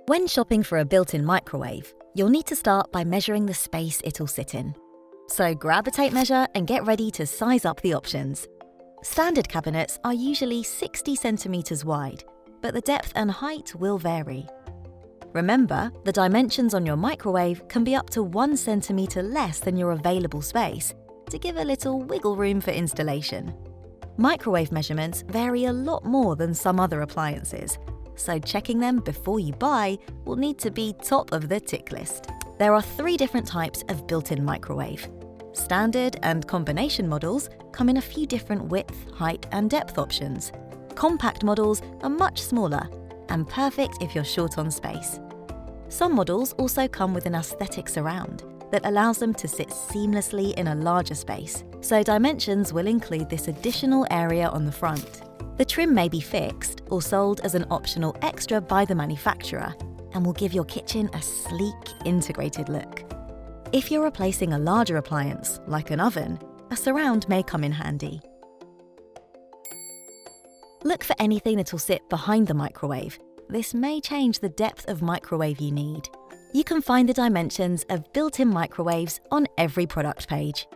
When shopping for a built-in microwave, you'll need to start by measuring the space it'll sit in. So grab a tape measure and get ready to size up the options. Standard cabinets are usually 60 centimeters wide, but the depth and height will vary. Remember, the dimensions on your microwave can be up to 1 centimeter less than your available space to give a little wiggle room for installation. Microwave measurements vary a lot more than some other appliances, so checking them before you buy will need to be top of the tick list. There are 3 different types of built-in microwave. Standard and combination models come in a few different width, height, and depth options. Compact models are much smaller and perfect if you're short on space. Some models also come with an aesthetic surround that allows them to sit seamlessly in a larger space, so dimensions will include this additional area on the front. The trim may be fixed or sold as an optional extra by the manufacturer and will give your kitchen a sleek, integrated look. If you're replacing a larger appliance, like an oven, a surround may come in handy. Look for anything that'll sit behind the microwave. This may change the depth of microwave you need. You can find the dimensions of built-in microwaves on every product page.